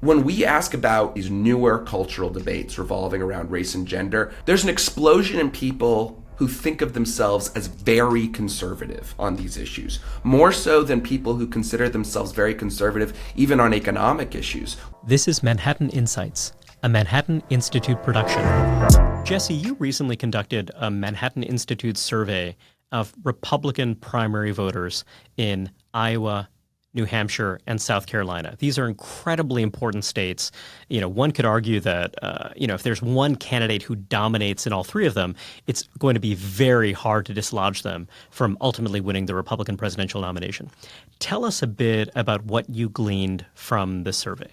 When we ask about these newer cultural debates revolving around race and gender, there's an explosion in people who think of themselves as very conservative on these issues, more so than people who consider themselves very conservative even on economic issues. This is Manhattan Insights, a Manhattan Institute production. Jesse, you recently conducted a Manhattan Institute survey of Republican primary voters in Iowa, New Hampshire, and South Carolina. These are incredibly important states. One could argue that, if there's one candidate who dominates in all three of them, it's going to be very hard to dislodge them from ultimately winning the Republican presidential nomination. Tell us a bit about what you gleaned from the survey.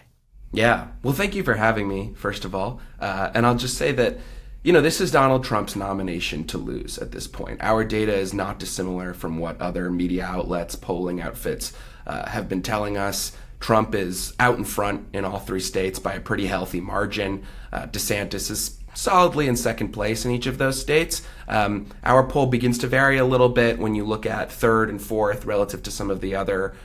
Yeah. Well, thank you for having me, first of all. And I'll just say that, this is Donald Trump's nomination to lose at this point. Our data is not dissimilar from what other media outlets, polling outfits have been telling us. Trump is out in front in all three states by a pretty healthy margin. DeSantis is solidly in second place in each of those states. Our poll begins to vary a little bit when you look at third and fourth relative to some of the other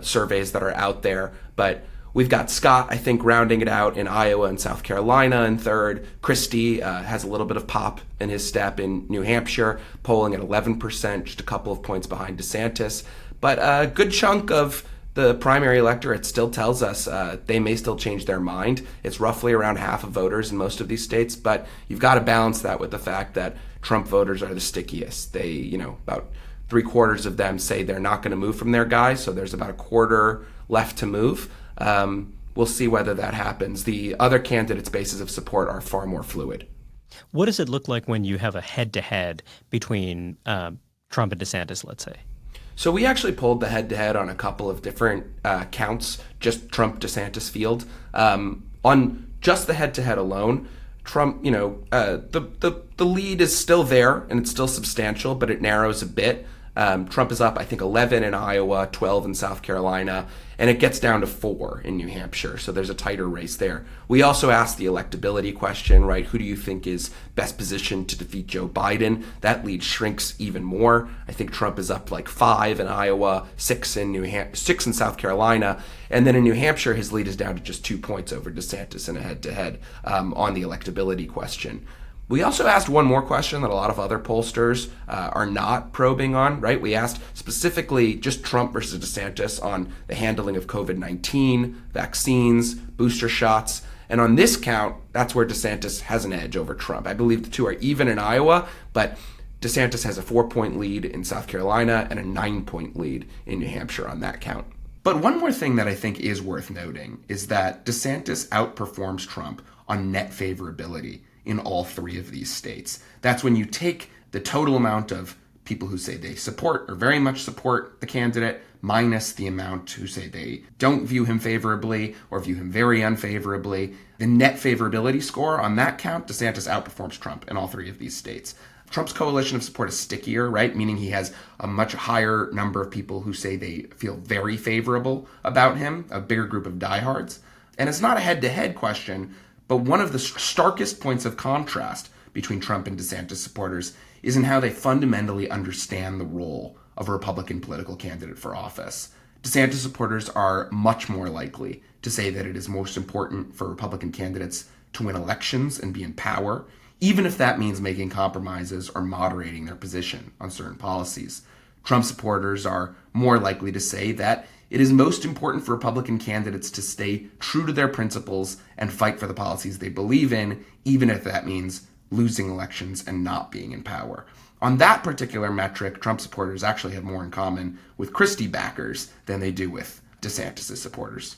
surveys that are out there. But we've got Scott, I think, rounding it out in Iowa and South Carolina in third. Christie has a little bit of pop in his step in New Hampshire, polling at 11%, just a couple of points behind DeSantis. But a good chunk of the primary electorate still tells us they may still change their mind. It's roughly around half of voters in most of these states, but you've got to balance that with the fact that Trump voters are the stickiest. They, about 3/4 of them say they're not going to move from their guy, so there's about a quarter left to move. We'll see whether that happens. The other candidates' bases of support are far more fluid. What does it look like when you have a head-to-head between Trump and DeSantis, let's say? So we actually pulled the head-to-head on a couple of different counts, just Trump-DeSantis field. On just the head-to-head alone, Trump, the lead is still there, and it's still substantial, but it narrows a bit. Trump is up, I think, 11 in Iowa, 12 in South Carolina, and it gets down to 4 in New Hampshire. So there's a tighter race there. We also asked the electability question, right? Who do you think is best positioned to defeat Joe Biden? That lead shrinks even more. I think Trump is up like 5 in Iowa, 6 in South Carolina, and then in New Hampshire, his lead is down to just 2 points over DeSantis in a head-to-head on the electability question. We also asked one more question that a lot of other pollsters are not probing on, right? We asked specifically just Trump versus DeSantis on the handling of COVID-19, vaccines, booster shots. And on this count, that's where DeSantis has an edge over Trump. I believe the two are even in Iowa, but DeSantis has a 4-point lead in South Carolina and a 9-point lead in New Hampshire on that count. But one more thing that I think is worth noting is that DeSantis outperforms Trump on net favorability in all three of these states. That's when you take the total amount of people who say they support or very much support the candidate minus the amount who say they don't view him favorably or view him very unfavorably. The net favorability score on that count, DeSantis outperforms Trump in all three of these states. Trump's coalition of support is stickier, right? Meaning he has a much higher number of people who say they feel very favorable about him, a bigger group of diehards. And it's not a head-to-head question, but one of the starkest points of contrast between Trump and DeSantis supporters is in how they fundamentally understand the role of a Republican political candidate for office. DeSantis supporters are much more likely to say that it is most important for Republican candidates to win elections and be in power, even if that means making compromises or moderating their position on certain policies. Trump supporters are more likely to say that it is most important for Republican candidates to stay true to their principles and fight for the policies they believe in, even if that means losing elections and not being in power. On that particular metric, Trump supporters actually have more in common with Christie backers than they do with DeSantis' supporters.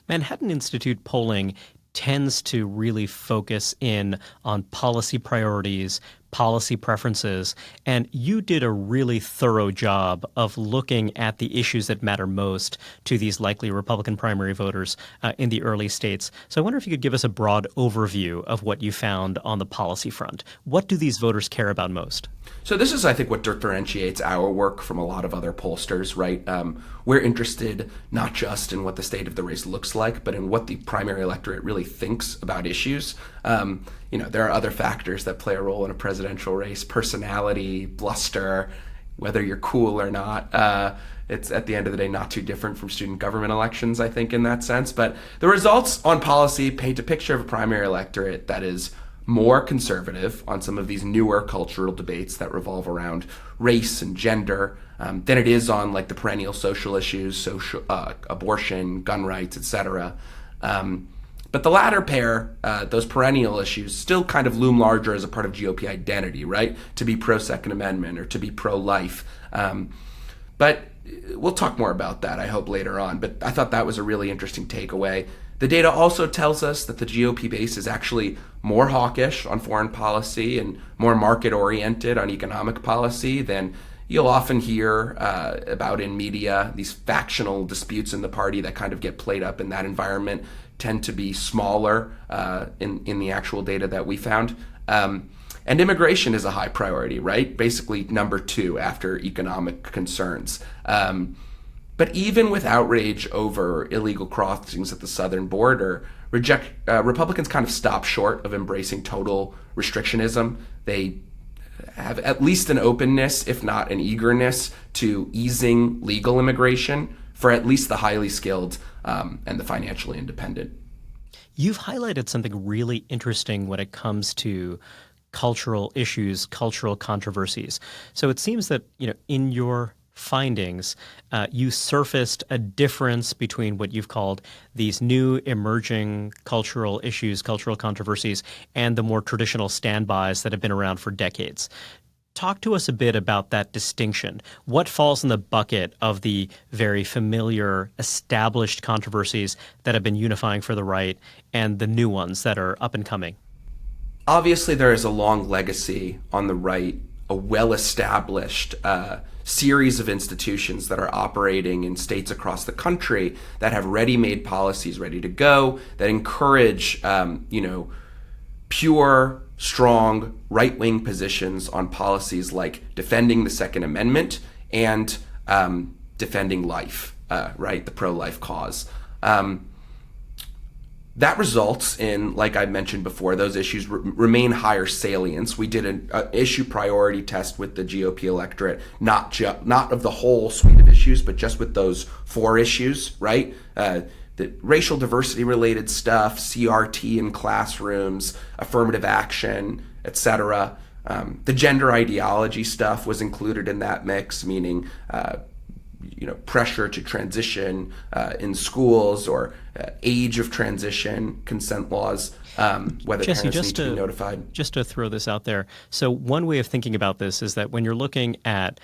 Manhattan Institute polling tends to really focus in on policy priorities, policy preferences, and you did a really thorough job of looking at the issues that matter most to these likely Republican primary voters in the early states. So I wonder if you could give us a broad overview of what you found on the policy front. What do these voters care about most? So this is, I think, what differentiates our work from a lot of other pollsters, right? We're interested not just in what the state of the race looks like, but in what the primary electorate really thinks about issues. There are other factors that play a role in a presidential race: personality, bluster, whether you're cool or not. It's at the end of the day not too different from student government elections, I think, in that sense. But the results on policy paint a picture of a primary electorate that is more conservative on some of these newer cultural debates that revolve around race and gender than it is on like the perennial social issues, abortion, gun rights, etc. But the latter pair, those perennial issues, still kind of loom larger as a part of GOP identity, right? To be pro-Second Amendment or to be pro-life. But we'll talk more about that, I hope, later on. But I thought that was a really interesting takeaway. The data also tells us that the GOP base is actually more hawkish on foreign policy and more market-oriented on economic policy than you'll often hear about in media. These factional disputes in the party that kind of get played up in that environment tend to be smaller in the actual data that we found. And immigration is a high priority, right? Basically number 2 after economic concerns. But even with outrage over illegal crossings at the southern border, Republicans kind of stop short of embracing total restrictionism. They have at least an openness, if not an eagerness, to easing legal immigration for at least the highly skilled and the financially independent. You've highlighted something really interesting when it comes to cultural issues, cultural controversies. So it seems that, in your findings, you surfaced a difference between what you've called these new emerging cultural issues, cultural controversies, and the more traditional standbys that have been around for decades. Talk to us a bit about that distinction. What falls in the bucket of the very familiar, established controversies that have been unifying for the right and the new ones that are up and coming? Obviously, there is a long legacy on the right, a well-established series of institutions that are operating in states across the country that have ready-made policies ready to go, that encourage, pure, strong, right-wing positions on policies like defending the Second Amendment and defending life, right, the pro-life cause. That results in, like I mentioned before, those issues remain higher salience. We did an issue priority test with the GOP electorate, not of the whole suite of issues, but just with those 4 issues, right? The racial diversity related stuff, CRT in classrooms, affirmative action, etc. The gender ideology stuff was included in that mix, meaning pressure to transition in schools or age of transition, consent laws, whether Jesse, parents need to be notified. Just to throw this out there, so one way of thinking about this is that when you're looking at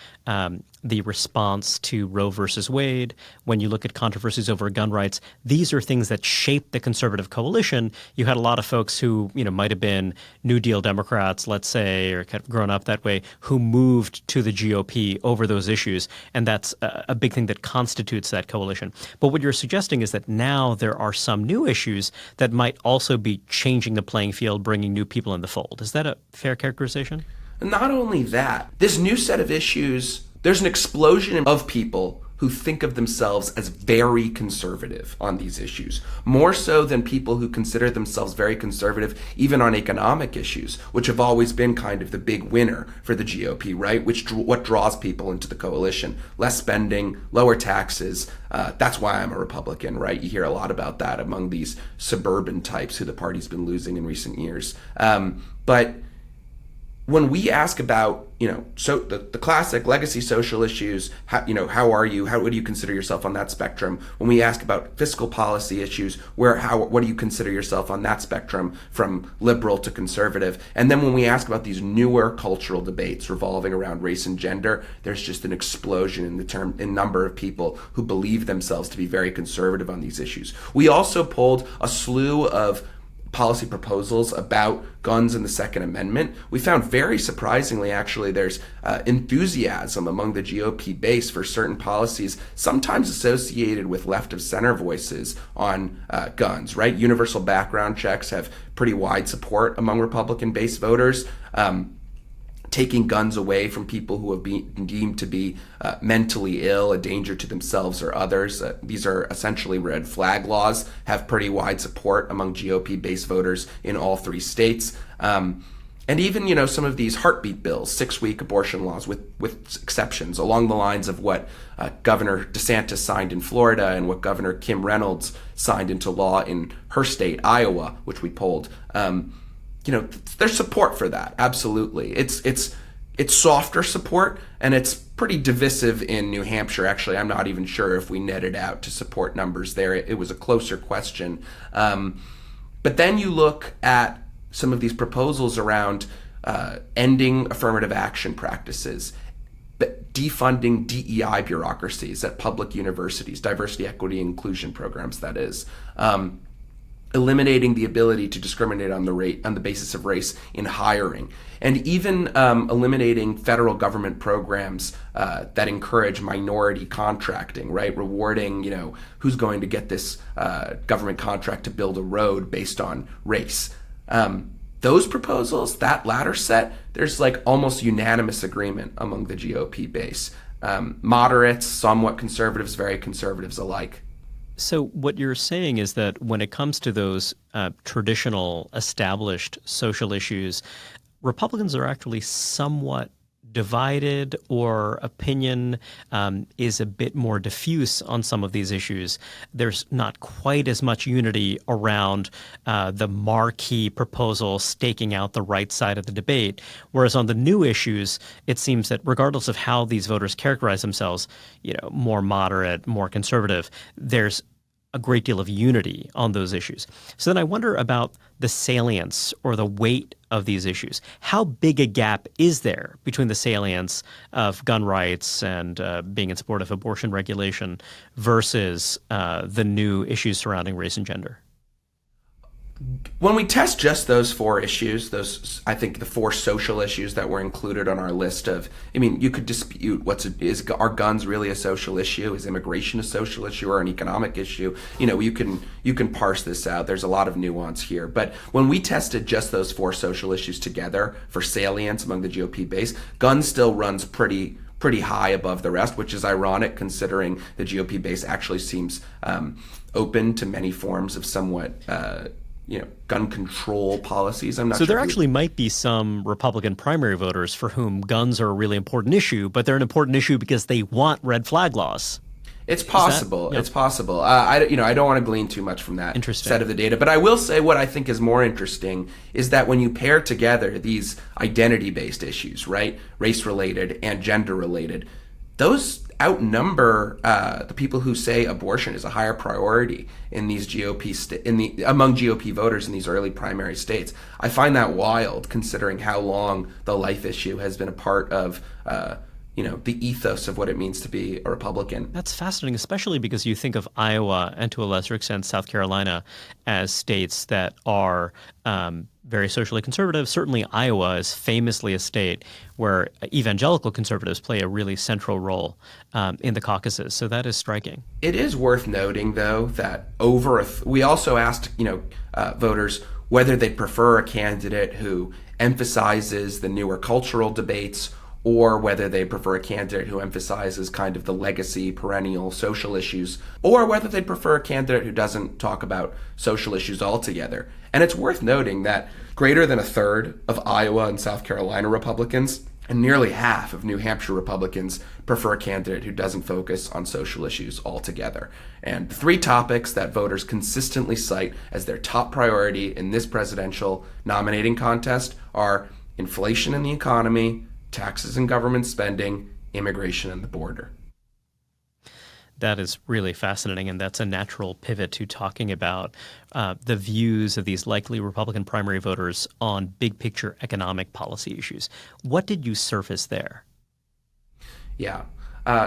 the response to Roe versus Wade, when you look at controversies over gun rights, these are things that shape the conservative coalition. You had a lot of folks who, might have been New Deal Democrats, let's say, or kind of grown up that way, who moved to the GOP over those issues. And that's a big thing that constitutes that coalition. But what you're suggesting is that now there are some new issues that might also be changing the playing field, bringing new people in the fold. Is that a fair characterization? Not only that, this new set of issues, there's an explosion of people who think of themselves as very conservative on these issues, more so than people who consider themselves very conservative even on economic issues, which have always been kind of the big winner for the GOP, right? What draws people into the coalition. Less spending, lower taxes. That's why I'm a Republican, right? You hear a lot about that among these suburban types who the party's been losing in recent years. But when we ask about, so the classic legacy social issues, how are you? What do you consider yourself on that spectrum? When we ask about fiscal policy issues, what do you consider yourself on that spectrum from liberal to conservative? And then when we ask about these newer cultural debates revolving around race and gender, there's just an explosion in number of people who believe themselves to be very conservative on these issues. We also pulled a slew of policy proposals about guns and the Second Amendment. We found very surprisingly, actually, there's enthusiasm among the GOP base for certain policies, sometimes associated with left of center voices on guns, right? Universal background checks have pretty wide support among Republican base voters. Taking guns away from people who have been deemed to be mentally ill, a danger to themselves or others. These are essentially red flag laws, have pretty wide support among GOP base voters in all 3 states. And even, some of these heartbeat bills, 6-week abortion laws with exceptions, along the lines of what Governor DeSantis signed in Florida and what Governor Kim Reynolds signed into law in her state, Iowa, which we polled. There's support for that. Absolutely. It's softer support, and it's pretty divisive in New Hampshire. Actually, I'm not even sure if we netted out to support numbers there. It was a closer question. But then you look at some of these proposals around ending affirmative action practices, defunding DEI bureaucracies at public universities, diversity, equity, inclusion programs, that is, eliminating the ability to discriminate on the basis of race in hiring, and even eliminating federal government programs that encourage minority contracting, right? Rewarding, who's going to get this government contract to build a road based on race. Those proposals, that latter set, there's like almost unanimous agreement among the GOP base. Moderates, somewhat conservatives, very conservatives alike. So what you're saying is that when it comes to those traditional established social issues, Republicans are actually somewhat divided, or opinion is a bit more diffuse on some of these issues. There's not quite as much unity around the marquee proposal staking out the right side of the debate, whereas on the new issues, it seems that regardless of how these voters characterize themselves, more moderate, more conservative, there's a great deal of unity on those issues. So then I wonder about the salience or the weight of these issues. How big a gap is there between the salience of gun rights and being in support of abortion regulation versus the new issues surrounding race and gender? When we test just those 4 issues, I think the 4 social issues that were included on our list of, you could dispute are guns really a social issue? Is immigration a social issue or an economic issue? You can parse this out. There's a lot of nuance here. But when we tested just those 4 social issues together for salience among the GOP base, guns still runs pretty high above the rest, which is ironic considering the GOP base actually seems open to many forms of somewhat gun control policies. I'm not so sure. There actually might be some Republican primary voters for whom guns are a really important issue, but they're an important issue because they want red flag laws. It's possible. It's possible. I don't want to glean too much from that set of the data, but I will say what I think is more interesting is that when you pair together these identity-based issues, right, race-related and gender-related, those outnumber the people who say abortion is a higher priority in these among GOP voters in these early primary states. I find that wild, considering how long the life issue has been a part of the ethos of what it means to be a Republican. That's fascinating, especially because you think of Iowa and to a lesser extent South Carolina as states that are very socially conservative. Certainly Iowa is famously a state where evangelical conservatives play a really central role in the caucuses. So that is striking. It is worth noting, though, that we also asked voters whether they prefer a candidate who emphasizes the newer cultural debates or whether they prefer a candidate who emphasizes kind of the legacy, perennial social issues, or whether they prefer a candidate who doesn't talk about social issues altogether. And it's worth noting that greater than a third of Iowa and South Carolina Republicans and nearly half of New Hampshire Republicans prefer a candidate who doesn't focus on social issues altogether. And the 3 topics that voters consistently cite as their top priority in this presidential nominating contest are inflation and the economy, taxes and government spending, immigration and the border. That is really fascinating, and that's a natural pivot to talking about the views of these likely Republican primary voters on big-picture economic policy issues. What did you surface there? Yeah.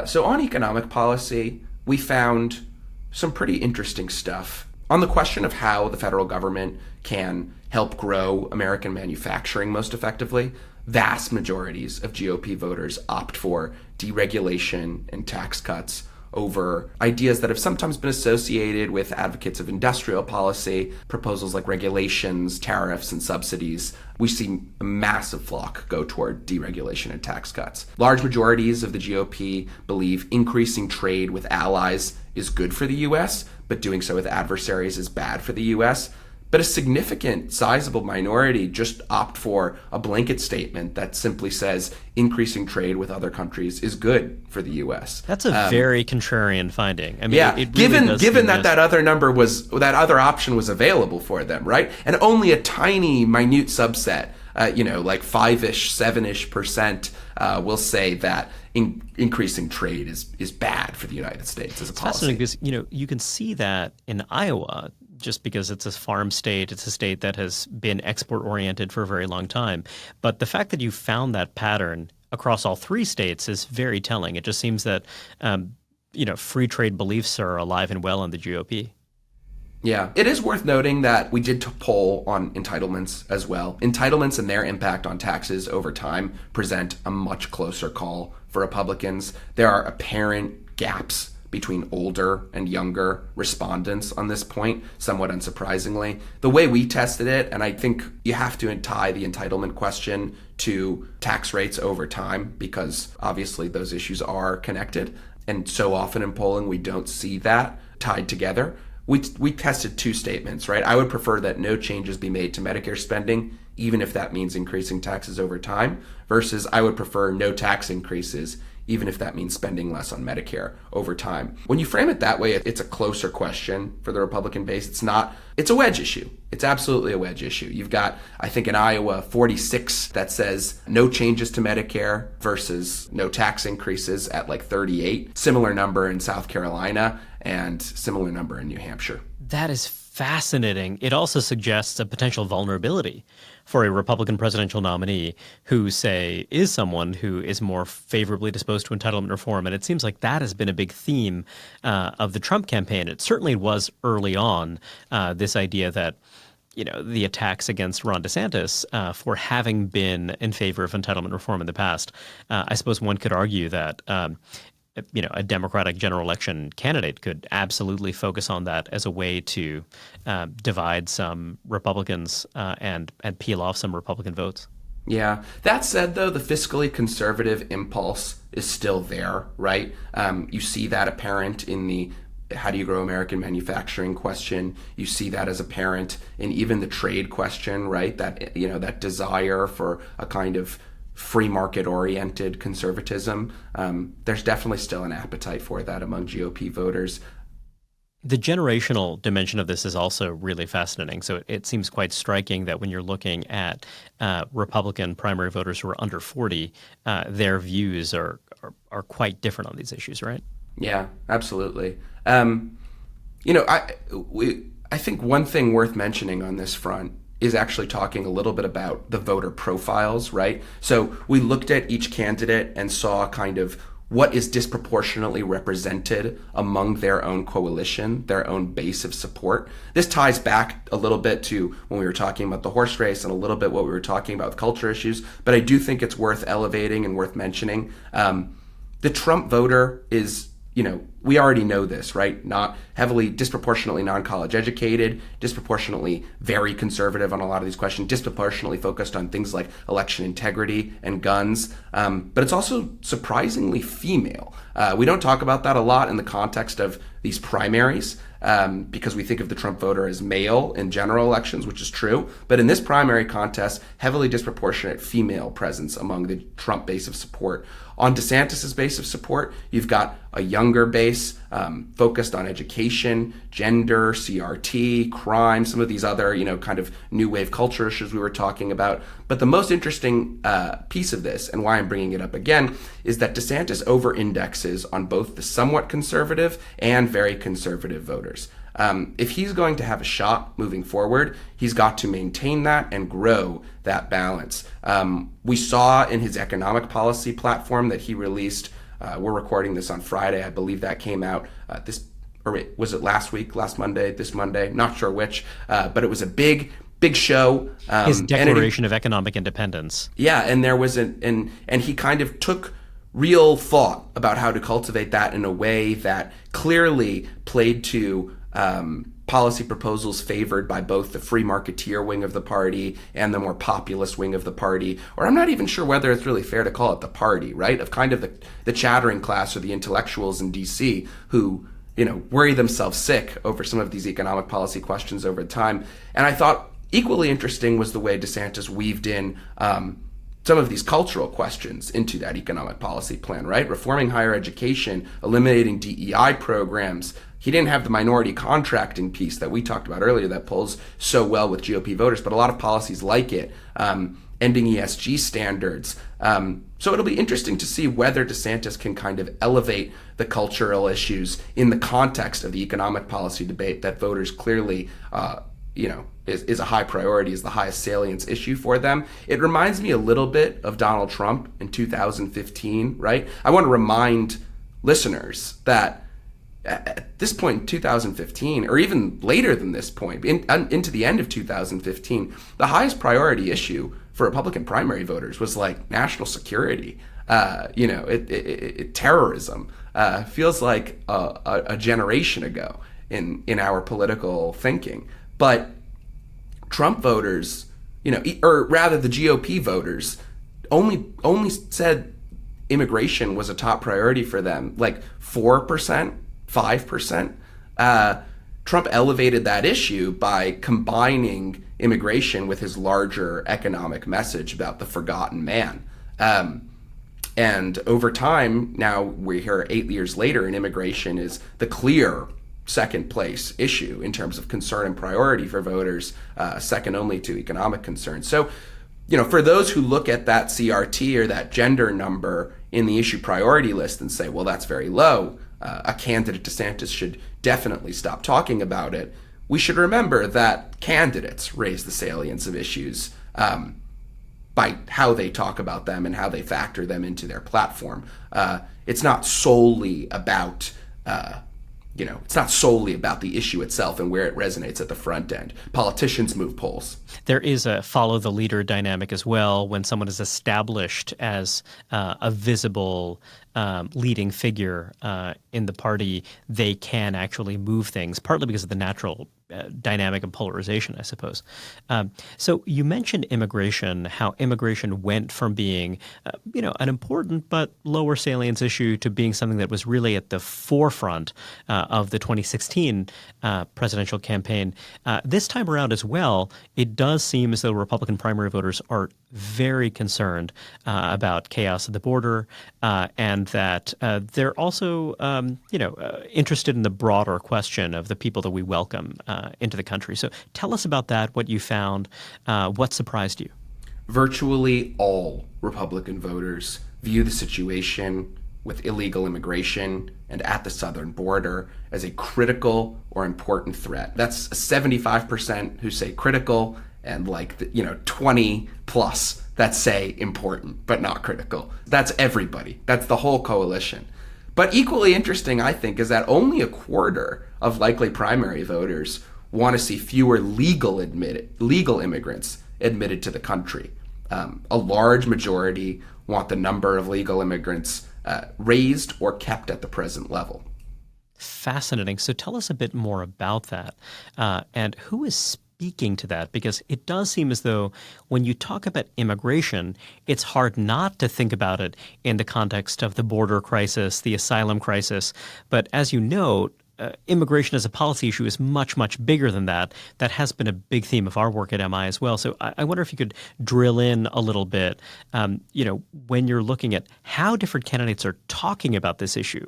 So on economic policy, we found some pretty interesting stuff. On the question of how the federal government can help grow American manufacturing most effectively, vast majorities of GOP voters opt for deregulation and tax cuts over ideas that have sometimes been associated with advocates of industrial policy, proposals like regulations, tariffs, and subsidies. We see a massive flock go toward deregulation and tax cuts. Large majorities of the GOP believe increasing trade with allies is good for the U.S., but doing so with adversaries is bad for the U.S. but a significant, sizable minority just opt for a blanket statement that simply says increasing trade with other countries is good for the U.S. That's a very contrarian finding. I mean, Yeah, it really given that other option was available for them, right? And only a tiny, minute subset, like 5-ish, 7-ish% will say that increasing trade is bad for the United States as a policy. Fascinating because, you can see that in Iowa just because it's a farm state. It's a state that has been export-oriented for a very long time. But the fact that you found that pattern across all three states is very telling. It just seems that, free trade beliefs are alive and well in the GOP. Yeah. It is worth noting that we did poll on entitlements as well. Entitlements and their impact on taxes over time present a much closer call for Republicans. There are apparent gaps between older and younger respondents on this point, somewhat unsurprisingly. The way we tested it, and I think you have to tie the entitlement question to tax rates over time because obviously those issues are connected. And so often in polling, we don't see that tied together. We tested two statements, right? I would prefer that no changes be made to Medicare spending, even if that means increasing taxes over time, versus I would prefer no tax increases, even if that means spending less on Medicare over time. When you frame it that way, it's a closer question for the Republican base. It's a wedge issue. It's absolutely a wedge issue. You've got, I think in Iowa, 46 that says no changes to Medicare versus no tax increases at like 38. Similar number in South Carolina and similar number in New Hampshire. That is fascinating. It also suggests a potential vulnerability for a Republican presidential nominee who, say, is someone who is more favorably disposed to entitlement reform. And it seems like that has been a big theme of the Trump campaign. It certainly was early on, this idea that the attacks against Ron DeSantis for having been in favor of entitlement reform in the past. I suppose one could argue that a Democratic general election candidate could absolutely focus on that as a way to divide some Republicans and peel off some Republican votes. Yeah. That said, though, the fiscally conservative impulse is still there, right? You see that apparent in the how do you grow American manufacturing question. You see that as apparent in even the trade question, right? That, that desire for a kind of free market oriented conservatism. There's definitely still an appetite for that among GOP voters. The generational dimension of this is also really fascinating. So it seems quite striking that when you're looking at Republican primary voters who are under 40, their views are quite different on these issues, right? Yeah, absolutely. I think one thing worth mentioning on this front is actually talking a little bit about the voter profiles, right? So we looked at each candidate and saw kind of what is disproportionately represented among their own coalition, their own base of support. This ties back a little bit to when we were talking about the horse race and a little bit what we were talking about with culture issues, but I do think it's worth elevating and worth mentioning. The Trump voter is, we already know this, right? Not heavily, disproportionately non-college educated, disproportionately very conservative on a lot of these questions, disproportionately focused on things like election integrity and guns. But it's also surprisingly female. We don't talk about that a lot in the context of these primaries because we think of the Trump voter as male in general elections, which is true. But in this primary contest, heavily disproportionate female presence among the Trump base of support. On DeSantis's base of support, you've got a younger base focused on education, gender, CRT, crime, some of these other, kind of new wave culture issues we were talking about. But the most interesting piece of this, and why I'm bringing it up again, is that DeSantis over-indexes on both the somewhat conservative and very conservative voters. If he's going to have a shot moving forward, he's got to maintain that and grow that balance. We saw in his economic policy platform that he released, we're recording this on Friday, I believe that came out was it last Monday, this Monday, not sure which, but it was a big show. His Declaration of Economic Independence. Yeah, and there was and he kind of took real thought about how to cultivate that in a way that clearly played to policy proposals favored by both the free marketeer wing of the party and the more populist wing of the party, or I'm not even sure whether it's really fair to call it the party, right? Of kind of the chattering class or the intellectuals in DC who worry themselves sick over some of these economic policy questions over time. And I thought equally interesting was the way DeSantis weaved in some of these cultural questions into that economic policy plan, right? Reforming higher education, eliminating DEI programs. He didn't have the minority contracting piece that we talked about earlier that pulls so well with GOP voters, but a lot of policies like it, ending ESG standards. So it'll be interesting to see whether DeSantis can kind of elevate the cultural issues in the context of the economic policy debate that voters clearly, is a high priority, is the highest salience issue for them. It reminds me a little bit of Donald Trump in 2015, right? I want to remind listeners that at this point in 2015, or even later than this point, into the end of 2015, the highest priority issue for Republican primary voters was like national security, terrorism. Feels like a generation ago in our political thinking. But Trump voters, or rather the GOP voters, only said immigration was a top priority for them, like 4%, 5%. Trump elevated that issue by combining immigration with his larger economic message about the forgotten man. And over time, now we're here 8 years later, and immigration is the clear second place issue in terms of concern and priority for voters, second only to economic concerns. So, for those who look at that CRT or that gender number in the issue priority list and say, well, that's very low, a candidate DeSantis should definitely stop talking about it, we should remember that candidates raise the salience of issues by how they talk about them and how they factor them into their platform. It's not solely about it's not solely about the issue itself and where it resonates at the front end. Politicians move polls. There is a follow the leader dynamic as well. When someone is established as a visible leading figure in the party, they can actually move things, partly because of the natural dynamic of polarization, I suppose. So you mentioned immigration, how immigration went from being, an important but lower salience issue to being something that was really at the forefront of the 2016 presidential campaign. This time around as well, it does seem as though Republican primary voters are very concerned about chaos at the border, and that they're also, interested in the broader question of the people that we welcome into the country. So tell us about that, what you found, what surprised you. Virtually all Republican voters view the situation with illegal immigration and at the southern border as a critical or important threat. That's 75% who say critical, and 20 plus that say important but not critical. That's everybody. That's the whole coalition. But equally interesting, I think, is that only a quarter of likely primary voters want to see fewer legal immigrants admitted to the country. A large majority want the number of legal immigrants raised or kept at the present level. Fascinating. So tell us a bit more about that. And who is speaking to that? Because it does seem as though when you talk about immigration, it's hard not to think about it in the context of the border crisis, the asylum crisis. But as you note, immigration as a policy issue is much, much bigger than that. That has been a big theme of our work at MI as well. So I wonder if you could drill in a little bit, when you're looking at how different candidates are talking about this issue.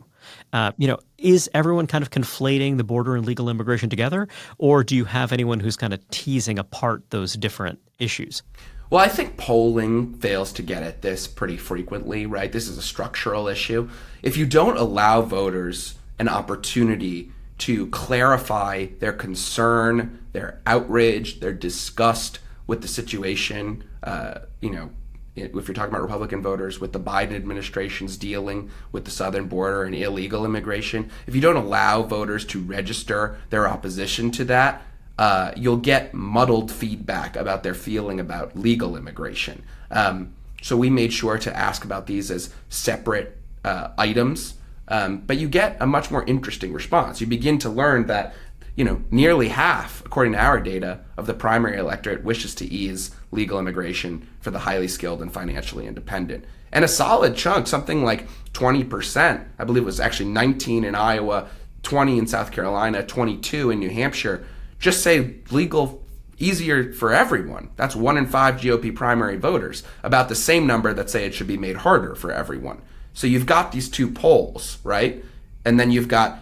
Is everyone kind of conflating the border and legal immigration together? Or do you have anyone who's kind of teasing apart those different issues? Well, I think polling fails to get at this pretty frequently, right? This is a structural issue. If you don't allow voters an opportunity to clarify their concern, their outrage, their disgust with the situation, if you're talking about Republican voters, with the Biden administration's dealing with the southern border and illegal immigration, if you don't allow voters to register their opposition to that, you'll get muddled feedback about their feeling about legal immigration. So we made sure to ask about these as separate items. But you get a much more interesting response. You begin to learn that, nearly half, according to our data, of the primary electorate wishes to ease legal immigration for the highly skilled and financially independent. And a solid chunk, something like 20%, I believe it was actually 19 in Iowa, 20 in South Carolina, 22 in New Hampshire. Just say legal, easier for everyone. That's 1 in 5 GOP primary voters, about the same number that say it should be made harder for everyone. So you've got these two poles, right? And then you've got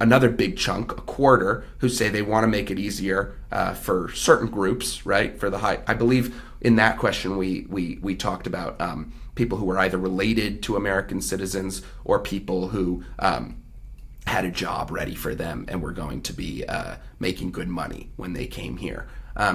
another big chunk, a quarter, who say they want to make it easier for certain groups, right? For the high, I believe in that question we talked about people who were either related to American citizens or people who had a job ready for them and were going to be making good money when they came here.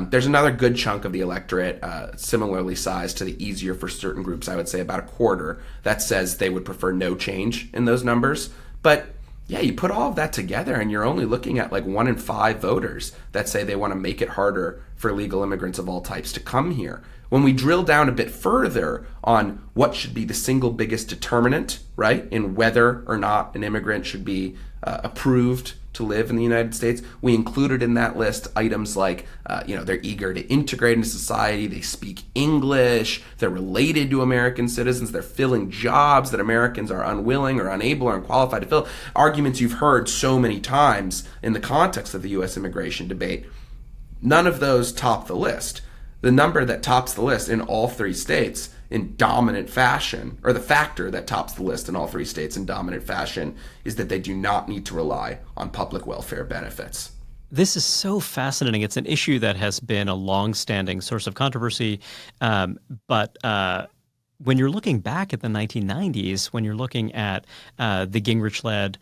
There's another good chunk of the electorate, similarly sized to the easier for certain groups, I would say about a quarter, that says they would prefer no change in those numbers. But yeah, you put all of that together and you're only looking at like 1 in 5 voters that say they want to make it harder for legal immigrants of all types to come here. When we drill down a bit further on what should be the single biggest determinant, right, in whether or not an immigrant should be approved to live in the United States, we included in that list items like, they're eager to integrate into society, they speak English, they're related to American citizens, they're filling jobs that Americans are unwilling or unable or unqualified to fill. Arguments you've heard so many times in the context of the U.S. immigration debate. None of those top the list. The number that tops the list in all 3 states in dominant fashion, or the factor that tops the list in all 3 states in dominant fashion, is that they do not need to rely on public welfare benefits. This is so fascinating. It's an issue that has been a long-standing source of controversy, but when you're looking back at the 1990s, when you're looking at the Gingrich-led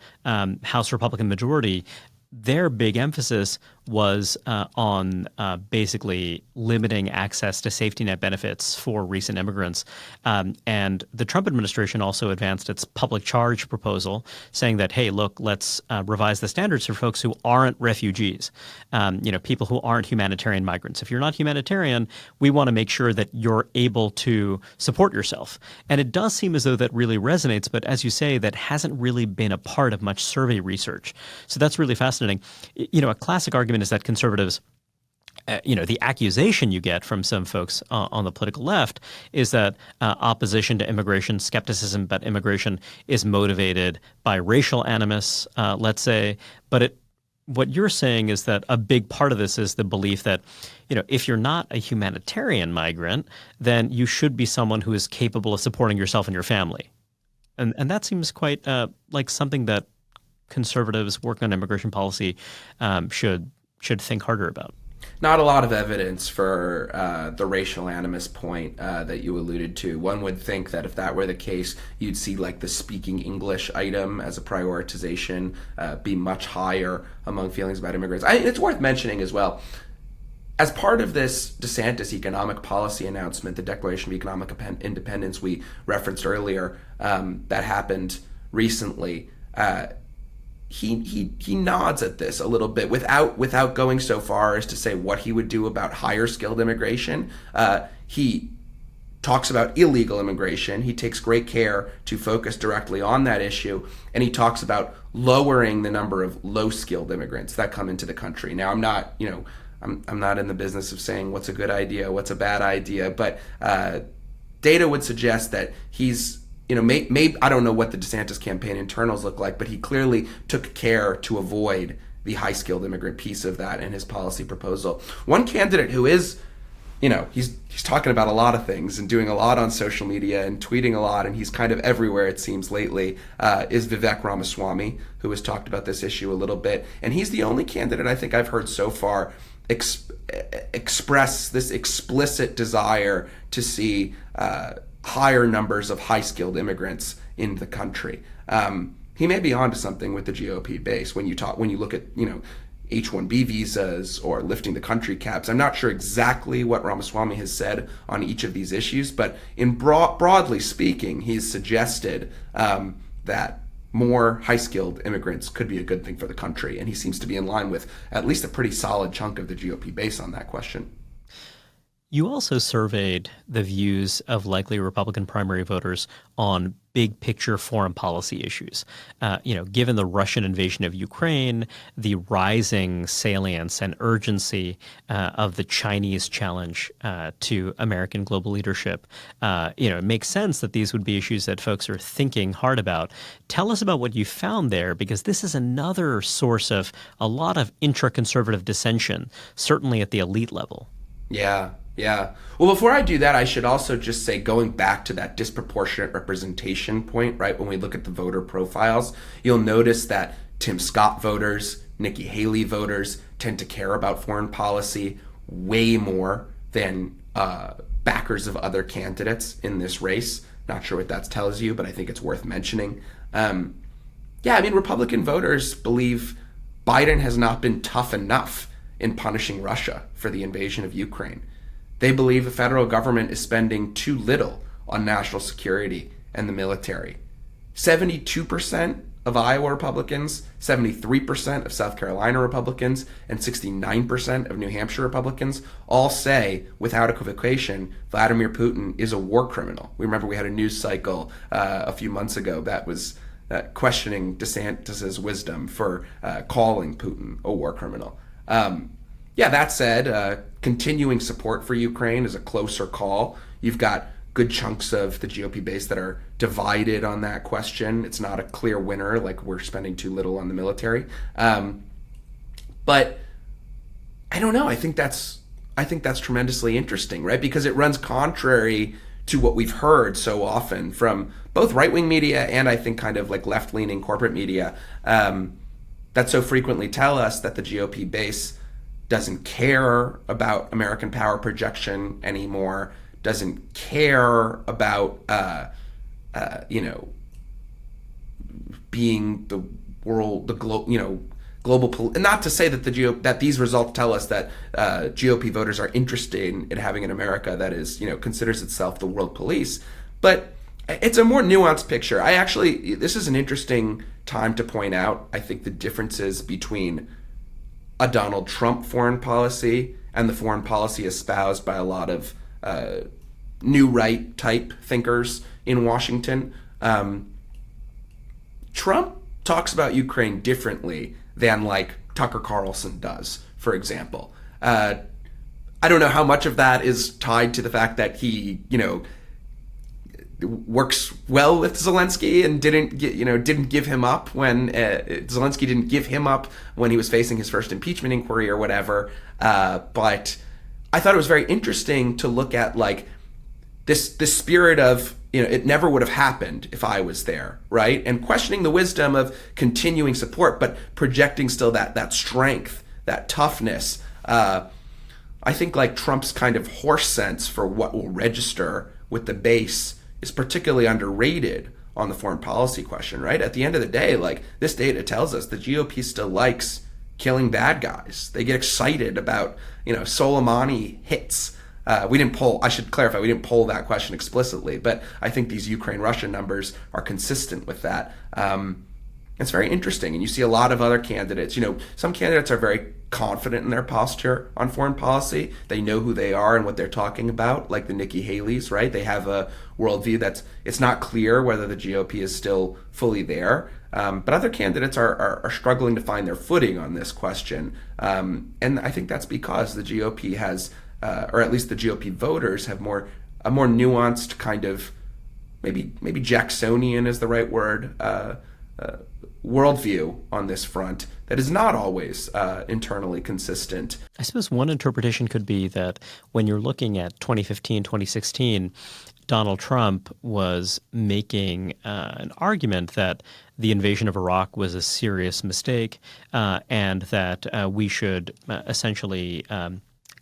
House Republican majority, their big emphasis was on basically limiting access to safety net benefits for recent immigrants. And the Trump administration also advanced its public charge proposal saying that, hey, look, let's revise the standards for folks who aren't refugees, people who aren't humanitarian migrants. If you're not humanitarian, we want to make sure that you're able to support yourself. And it does seem as though that really resonates, but as you say, that hasn't really been a part of much survey research. So that's really fascinating. A classic argument is that conservatives, the accusation you get from some folks on the political left is that opposition to immigration, skepticism about immigration is motivated by racial animus, let's say. But what you're saying is that a big part of this is the belief that, if you're not a humanitarian migrant, then you should be someone who is capable of supporting yourself and your family. And that seems quite like something that conservatives working on immigration policy should think harder about. Not a lot of evidence for the racial animus point that you alluded to. One would think that if that were the case, you'd see like the speaking English item as a prioritization be much higher among feelings about immigrants. It's worth mentioning as well, as part of this DeSantis economic policy announcement, the Declaration of Economic Independence we referenced earlier, that happened recently, he nods at this a little bit without going so far as to say what he would do about higher skilled immigration. He talks about illegal immigration. He takes great care to focus directly on that issue, and he talks about lowering the number of low skilled immigrants that come into the country. Now, I'm not in the business of saying what's a good idea, what's a bad idea, but data would suggest that he's maybe I don't know what the DeSantis campaign internals look like, but he clearly took care to avoid the high-skilled immigrant piece of that in his policy proposal. One candidate who is, he's talking about a lot of things and doing a lot on social media and tweeting a lot, and he's kind of everywhere it seems lately, is Vivek Ramaswamy, who has talked about this issue a little bit. And he's the only candidate I think I've heard so far express this explicit desire to see higher numbers of high-skilled immigrants in the country. He may be onto something with the GOP base when you look at H-1B visas or lifting the country caps. I'm not sure exactly what Ramaswamy has said on each of these issues, but in broadly speaking, he's suggested that more high-skilled immigrants could be a good thing for the country, and he seems to be in line with at least a pretty solid chunk of the GOP base on that question. You also surveyed the views of likely Republican primary voters on big picture foreign policy issues. Given the Russian invasion of Ukraine, the rising salience and urgency of the Chinese challenge to American global leadership, it makes sense that these would be issues that folks are thinking hard about. Tell us about what you found there, because this is another source of a lot of intra-conservative dissension, certainly at the elite level. Yeah. Yeah. Well, before I do that, I should also just say, going back to that disproportionate representation point, right? When we look at the voter profiles, you'll notice that Tim Scott voters, Nikki Haley voters tend to care about foreign policy way more than backers of other candidates in this race. Not sure what that tells you, but I think it's worth mentioning. Republican voters believe Biden has not been tough enough in punishing Russia for the invasion of Ukraine. They believe the federal government is spending too little on national security and the military. 72% of Iowa Republicans, 73% of South Carolina Republicans, and 69% of New Hampshire Republicans all say, without equivocation, Vladimir Putin is a war criminal. We remember we had a news cycle a few months ago that was questioning DeSantis's wisdom for calling Putin a war criminal. That said, continuing support for Ukraine is a closer call. You've got good chunks of the GOP base that are divided on that question. It's not a clear winner, like we're spending too little on the military. But I don't know. I think that's tremendously interesting, right? Because it runs contrary to what we've heard so often from both right-wing media and I think kind of like left-leaning corporate media that so frequently tell us that the GOP base doesn't care about American power projection anymore, doesn't care about, being the world, global. And not to say that that these results tell us that GOP voters are interested in having an America that is, considers itself the world police, but it's a more nuanced picture. This is an interesting time to point out, I think, the differences between a Donald Trump foreign policy and the foreign policy espoused by a lot of new right type thinkers in Washington. Trump talks about Ukraine differently than like Tucker Carlson does, for example. I don't know how much of that is tied to the fact that he, works well with Zelensky and didn't give him up when Zelensky didn't give him up when he was facing his first impeachment inquiry or whatever. But I thought it was very interesting to look at like this spirit of, it never would have happened if I was there, right? And questioning the wisdom of continuing support, but projecting still that strength, that toughness. I think like Trump's kind of horse sense for what will register with the base is particularly underrated on the foreign policy question, right? At the end of the day, like this data tells us the GOP still likes killing bad guys. They get excited about, Soleimani hits. I should clarify, we didn't poll that question explicitly, but I think these Ukraine-Russia numbers are consistent with that. It's very interesting. And you see a lot of other candidates, some candidates are very confident in their posture on foreign policy. They know who they are and what they're talking about, like the Nikki Haleys, right? They have a worldview it's not clear whether the GOP is still fully there. But other candidates are struggling to find their footing on this question. And I think that's because the GOP has, or at least the GOP voters have a more nuanced kind of, maybe Jacksonian is the right word, worldview on this front that is not always internally consistent. I suppose one interpretation could be that when you're looking at 2015, 2016, Donald Trump was making an argument that the invasion of Iraq was a serious mistake and that we should essentially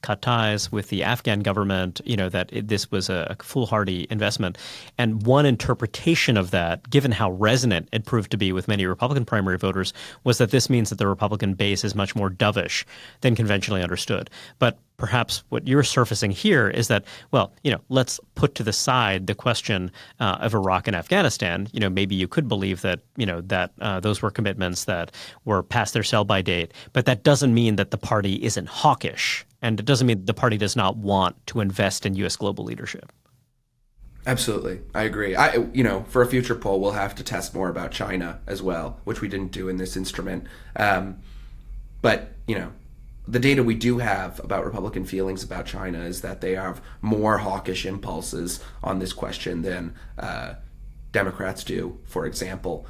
cut ties with the Afghan government, that this was a foolhardy investment. And one interpretation of that, given how resonant it proved to be with many Republican primary voters, was that this means that the Republican base is much more dovish than conventionally understood. But perhaps what you're surfacing here is that, let's put to the side the question of Iraq and Afghanistan. Maybe you could believe that, that those were commitments that were past their sell-by date, but that doesn't mean that the party isn't hawkish And it doesn't mean the party does not want to invest in U.S. global leadership. Absolutely. I agree. For a future poll, we'll have to test more about China as well, which we didn't do in this instrument. But the data we do have about Republican feelings about China is that they have more hawkish impulses on this question than Democrats do, for example.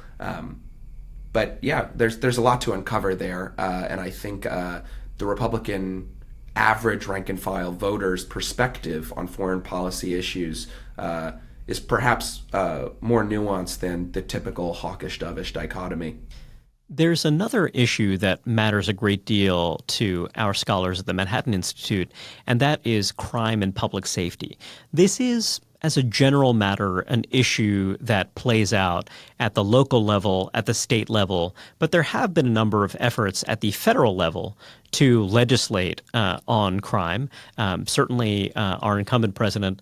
But yeah, there's a lot to uncover there, and I think the Republican average rank and file voters' perspective on foreign policy issues is perhaps more nuanced than the typical hawkish-dovish dichotomy. There's another issue that matters a great deal to our scholars at the Manhattan Institute, and that is crime and public safety. This is, as a general matter, an issue that plays out at the local level, at the state level, but there have been a number of efforts at the federal level to legislate on crime. Certainly, our incumbent president,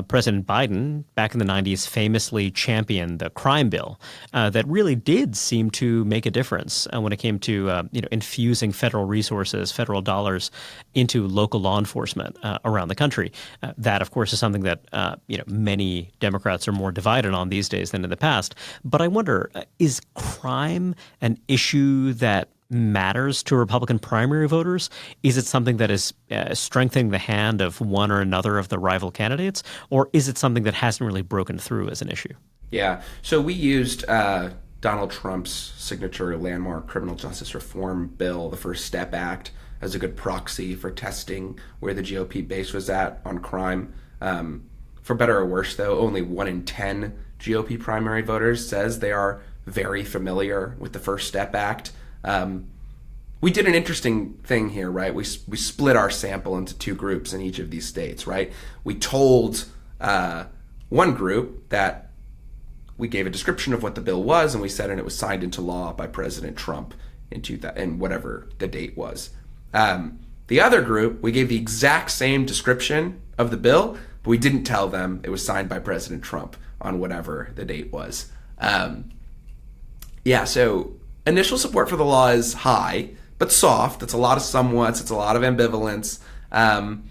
President Biden, back in the 90s, famously championed the crime bill that really did seem to make a difference when it came to infusing federal resources, federal dollars into local law enforcement around the country. That, of course, is something that many Democrats are more divided on these days than in the past. But I wonder, is crime an issue that matters to Republican primary voters? Is it something that is strengthening the hand of one or another of the rival candidates? Or is it something that hasn't really broken through as an issue? Yeah. So we used Donald Trump's signature landmark criminal justice reform bill, the First Step Act, as a good proxy for testing where the GOP base was at on crime. For better or worse, though, only 1 in 10 GOP primary voters says they are very familiar with the First Step Act. We did an interesting thing here, right? We split our sample into two groups in each of these states, right? We told one group that we gave a description of what the bill was, and we said, and it was signed into law by President Trump in whatever the date was. The other group, we gave the exact same description of the bill, but we didn't tell them it was signed by President Trump on whatever the date was. So initial support for the law is high, but soft. It's a lot of somewhats. It's a lot of ambivalence. And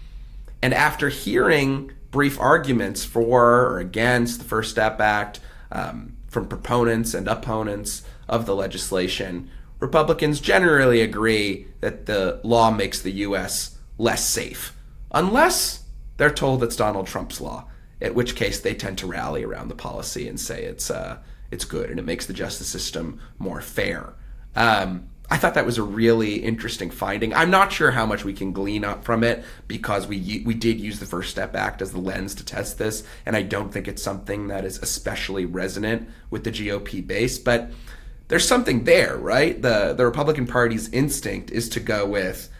after hearing brief arguments for or against the First Step Act from proponents and opponents of the legislation, Republicans generally agree that the law makes the U.S. less safe, unless they're told it's Donald Trump's law, at which case they tend to rally around the policy and say it's good and it makes the justice system more fair. I thought that was a really interesting finding. I'm not sure how much we can glean up from it because we did use the First Step Act as the lens to test this, and I don't think it's something that is especially resonant with the GOP base, but there's something there, right? The Republican Party's instinct is to go with,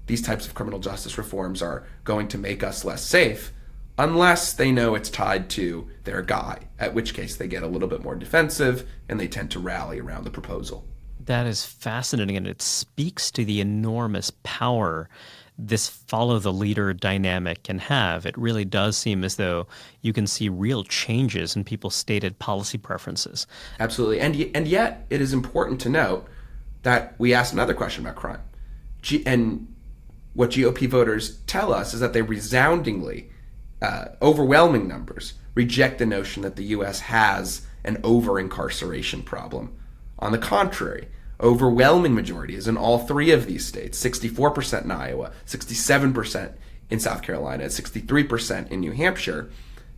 these types of criminal justice reforms are going to make us less safe, unless they know it's tied to their guy, at which case they get a little bit more defensive and they tend to rally around the proposal. That is fascinating, and it speaks to the enormous power this follow the leader dynamic can have. It really does seem as though you can see real changes in people's stated policy preferences. Absolutely. And yet it is important to note that we asked another question about crime. And what GOP voters tell us is that they resoundingly, overwhelming numbers, reject the notion that the U.S. has an over-incarceration problem. On the contrary, overwhelming majority is in all three of these states, 64% in Iowa, 67% in South Carolina, 63% in New Hampshire,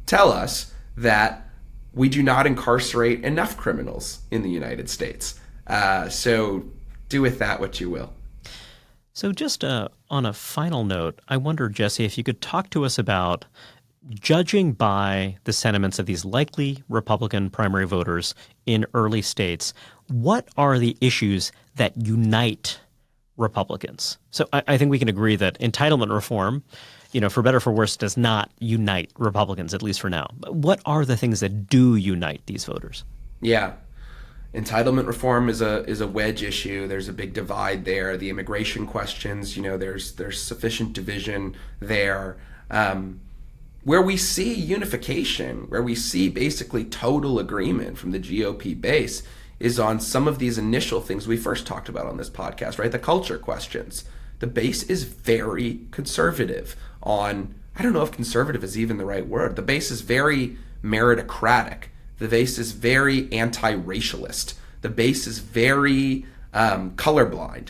tell us that we do not incarcerate enough criminals in the United States. So do with that what you will. So just on a final note, I wonder, Jesse, if you could talk to us about, judging by the sentiments of these likely Republican primary voters in early states, what are the issues that unite Republicans? So I think we can agree that entitlement reform, for better or for worse, does not unite Republicans, at least for now. But what are the things that do unite these voters? Yeah. Entitlement reform is a wedge issue. There's a big divide there. The immigration questions, there's sufficient division there. Where we see unification, where we see basically total agreement from the GOP base, is on some of these initial things we first talked about on this podcast, right? The culture questions. the base is very conservative on, I don't know if conservative is even the right word. The base is very meritocratic. The base is very anti-racialist. The base is very colorblind.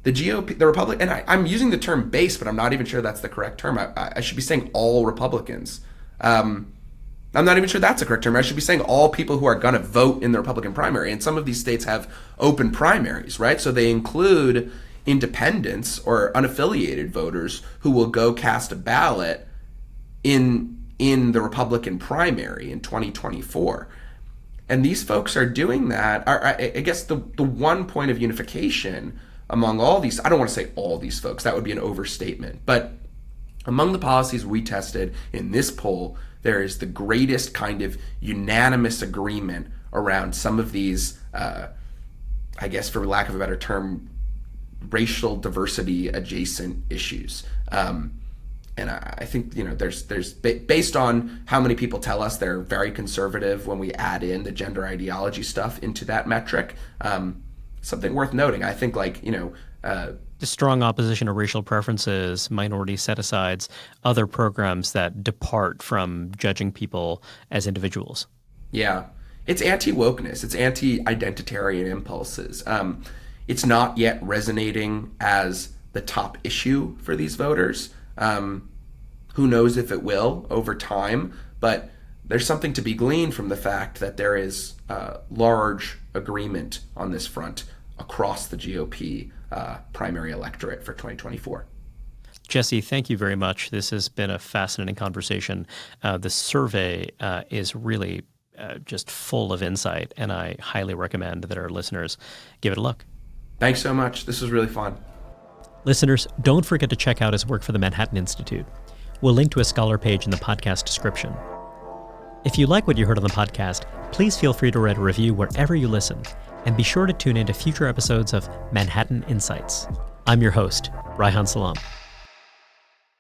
The GOP, the Republic, and I'm using the term base, but I'm not even sure that's the correct term. I should be saying all Republicans. I'm not even sure that's the correct term. I should be saying all people who are going to vote in the Republican primary. And some of these states have open primaries, right? So they include independents or unaffiliated voters who will go cast a ballot in the Republican primary in 2024. And these folks are doing that. I guess the one point of unification among all these, I don't want to say all these folks, that would be an overstatement, but among the policies we tested in this poll, there is the greatest kind of unanimous agreement around some of these, I guess for lack of a better term, racial diversity adjacent issues. And I think, there's based on how many people tell us they're very conservative when we add in the gender ideology stuff into that metric, something worth noting. I think the strong opposition to racial preferences, minority set-asides, other programs that depart from judging people as individuals. Yeah. It's anti-wokeness. It's anti-identitarian impulses. It's not yet resonating as the top issue for these voters. Who knows if it will over time, but there's something to be gleaned from the fact that there is large agreement on this front across the GOP primary electorate for 2024. Jesse, thank you very much. This has been a fascinating conversation. The survey is really just full of insight, and I highly recommend that our listeners give it a look. Thanks so much. This was really fun. Listeners, don't forget to check out his work for the Manhattan Institute. We'll link to a scholar page in the podcast description. If you like what you heard on the podcast, please feel free to write a review wherever you listen, and be sure to tune in to future episodes of Manhattan Insights. I'm your host, Reihan Salam.